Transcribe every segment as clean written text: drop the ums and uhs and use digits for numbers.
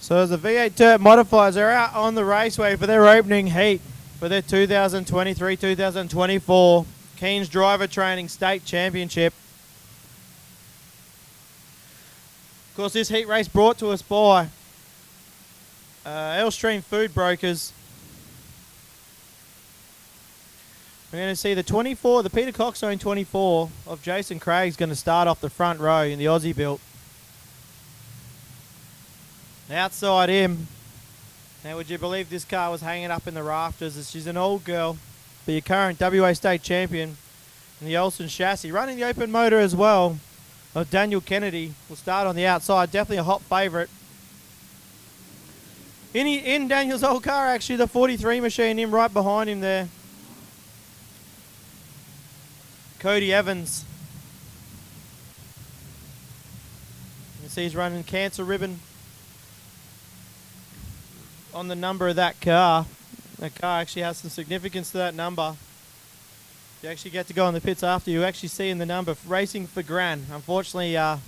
So as the V8 Dirt modifiers are out on the raceway for their opening heat for their 2023-2024 Keens Driver Training State Championship. Of course, this heat race brought to us by Elstream Food Brokers. We're going to see the 24, the Peter Coxstone 24 of Jason Craig's going to start off the front row in the Aussie built. Outside him, now would you believe this car was hanging up in the rafters as she's an old girl, but your current WA State champion in the Olsen chassis, running the open motor as well of Daniel Kennedy. Will start on the outside, definitely a hot favourite. In Daniel's old car actually, the 43 machine, him right behind him there. Cody Evans. You can see he's running cancer ribbon on the number of that car. That car actually has some significance to that number. You actually get to go in the pits after you actually see in the number racing for Gran. Unfortunately, at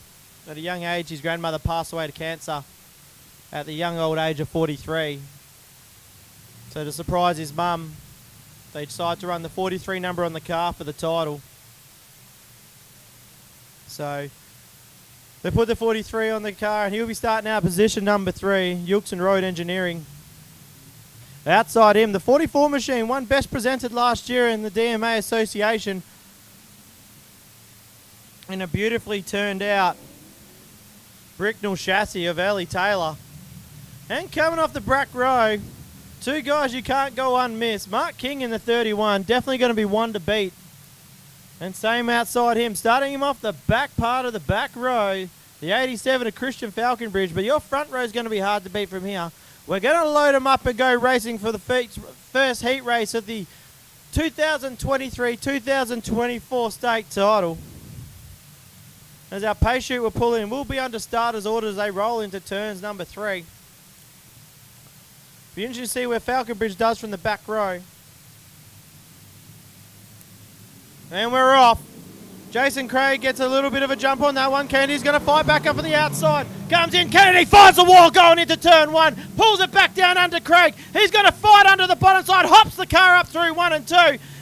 a young age, his grandmother passed away to cancer at the young old age of 43. So to surprise his mum, they decided to run the 43 number on the car for the title. So they put the 43 on the car, and he'll be starting out position number 3, Yulkson Road Engineering. Outside him, the 44 machine, won Best Presented last year in the DMA Association in a beautifully turned out Bricknell chassis of Ellie Taylor. And coming off the back row, two guys you can't go unmissed. Mark King in the 31, definitely going to be one to beat. And same outside him, starting him off the back part of the back row, the 87 of Christian Falconbridge. But your front row is going to be hard to beat from here. We're going to load them up and go racing for the first heat race of the 2023-2024 state title. As our pace chute will pull in, we'll be under starters order as they roll into turns number 3. Be interesting to see where Falconbridge does from the back row. And we're off. Jason Craig gets a little bit of a jump on that one. Kennedy's going to fight back up on the outside. Comes in. Kennedy finds the wall going into turn 1. Pulls it back down under Craig. He's going to fight under the bottom side. Hops the car up through 1 and 2.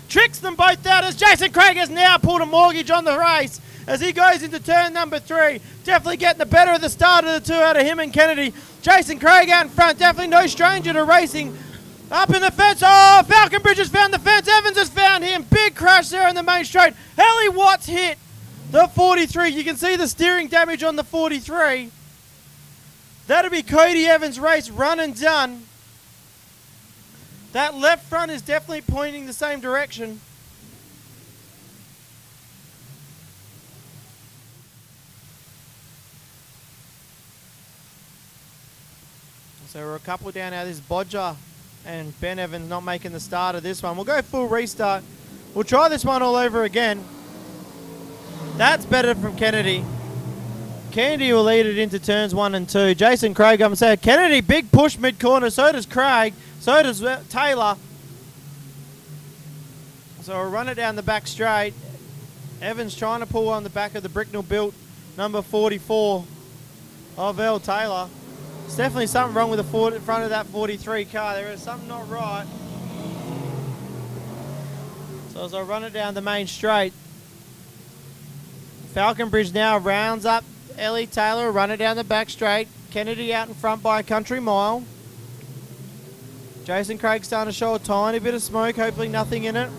Tricks them both out as Jason Craig has now pulled a mortgage on the race as he goes into turn number 3. Definitely getting the better of the start of the two out of him and Kennedy. Jason Craig out in front. Definitely no stranger to racing. Up in the fence. Oh, Falconbridge has found the fence. Evans has found him. Big crash there in the main straight. Ellie Watts hit the 43. You can see the steering damage on the 43. That'll be Cody Evans' race run and done. That left front is definitely pointing the same direction. So we're a couple down now. This is Bodger and Ben Evans not making the start of this one. We'll go full restart. We'll try this one all over again. That's better from Kennedy. Kennedy will lead it into turns 1 and 2. Jason Craig, I'm saying Kennedy, big push mid-corner. So does Craig. So does Taylor. So we'll run it down the back straight. Evans trying to pull on the back of the Bricknell built number 44 of L. Taylor. There's definitely something wrong with the front of that 43 car. There is something not right. So as I run it down the main straight, Falconbridge now rounds up Ellie Taylor, run it down the back straight. Kennedy out in front by a country mile. Jason Craig starting to show a tiny bit of smoke, hopefully nothing in it.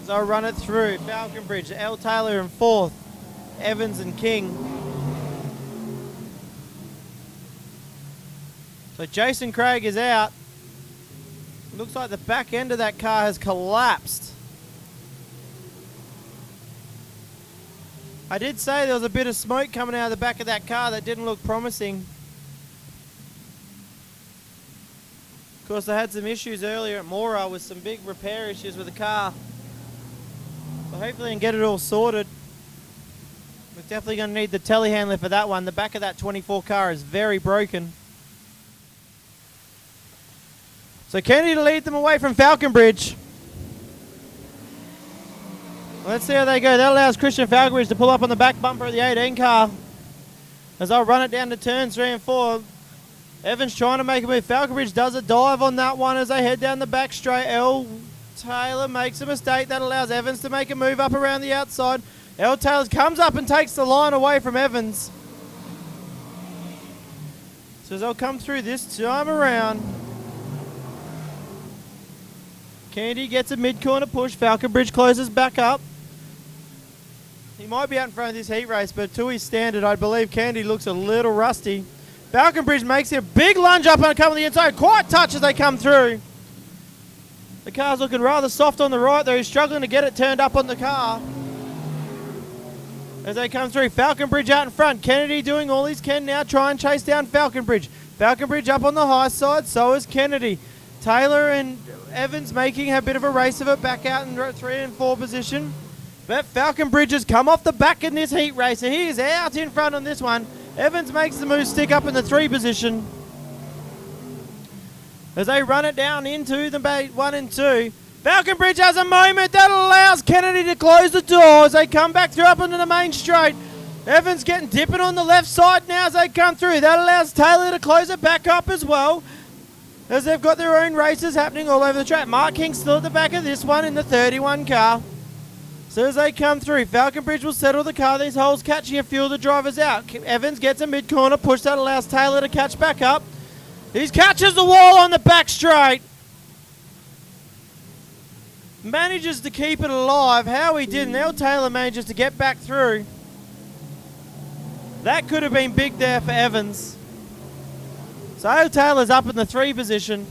As I run it through, Falconbridge, L Taylor in 4th, Evans and King. So Jason Craig is out. Looks like the back end of that car has collapsed. I did say there was a bit of smoke coming out of the back of that car that didn't look promising. Of course, they had some issues earlier at Mora with some big repair issues with the car. So hopefully they can get it all sorted. We're definitely going to need the telehandler for that one. The back of that 24 car is very broken. So Kennedy to lead them away from Falconbridge. Let's see how they go. That allows Christian Falconbridge to pull up on the back bumper of the 18 car. as they'll run it down to turns 3 and 4. Evans trying to make a move. Falconbridge does a dive on that one as they head down the back straight. Taylor makes a mistake that allows Evans to make a move up around the outside. Taylor comes up and takes the line away from Evans. So they'll come through this time around. Kennedy gets a mid-corner push. Falconbridge closes back up. He might be out in front of this heat race, but to his standard, I believe Kennedy looks a little rusty. Falconbridge makes a big lunge up and come on the inside. Quite touch as they come through. The car's looking rather soft on the right, though. He's struggling to get it turned up on the car. As they come through, Falconbridge out in front. Kennedy doing all he can now, try and chase down Falconbridge. Falconbridge up on the high side, so is Kennedy. Taylor and Evans making a bit of a race of it back out in 3 and 4 position. But Falconbridge has come off the back in this heat race, so he is out in front on this one. Evans makes the move stick up in the 3 position. As they run it down into the 1 and 2. Falconbridge has a moment that allows Kennedy to close the door as they come back through up into the main straight. Evans getting dipping on the left side now as they come through. That allows Taylor to close it back up as well, as they've got their own races happening all over the track. Mark King still at the back of this one in the 31 car. So as they come through, Falconbridge will settle the car. These holes catching a few of the drivers out. Evans gets a mid-corner push that allows Taylor to catch back up. He catches the wall on the back straight. Manages to keep it alive. How he did, and Taylor manages to get back through. That could have been big there for Evans. So Taylor's up in the 3 position.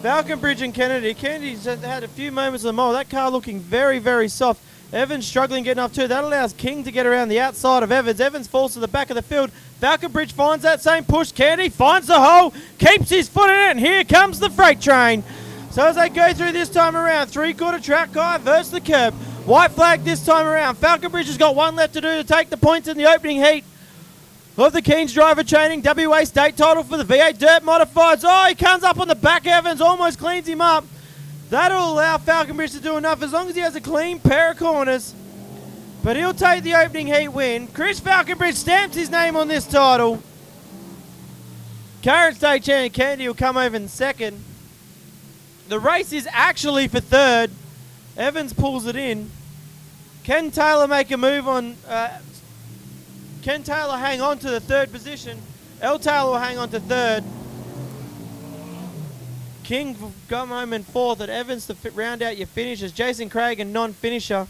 Falconbridge and Kennedy. Kennedy's had a few moments of the mole. That car looking very, very soft. Evans struggling getting off too. That allows King to get around the outside of Evans. Evans falls to the back of the field. Falconbridge finds that same push. Kennedy finds the hole, keeps his foot in it, and here comes the freight train. So as they go through this time around, 3/4 track car versus the curb. White flag this time around. Falconbridge has got one left to do to take the points in the opening heat of the Keen's Driver Training WA State title for the V8 Dirt Modifieds. Oh, he comes up on the back. Evans almost cleans him up. That'll allow Falconbridge to do enough as long as he has a clean pair of corners. But he'll take the opening heat win. Chris Falconbridge stamps his name on this title. Current state champion Kennedy will come over in second. The race is actually for 3rd. Evans pulls it in. Can Taylor make a move on... Can Taylor hang on to the 3rd position? Taylor will hang on to 3rd. King come home in 4th, and Evans to round out your finishes. Jason Craig, a non-finisher.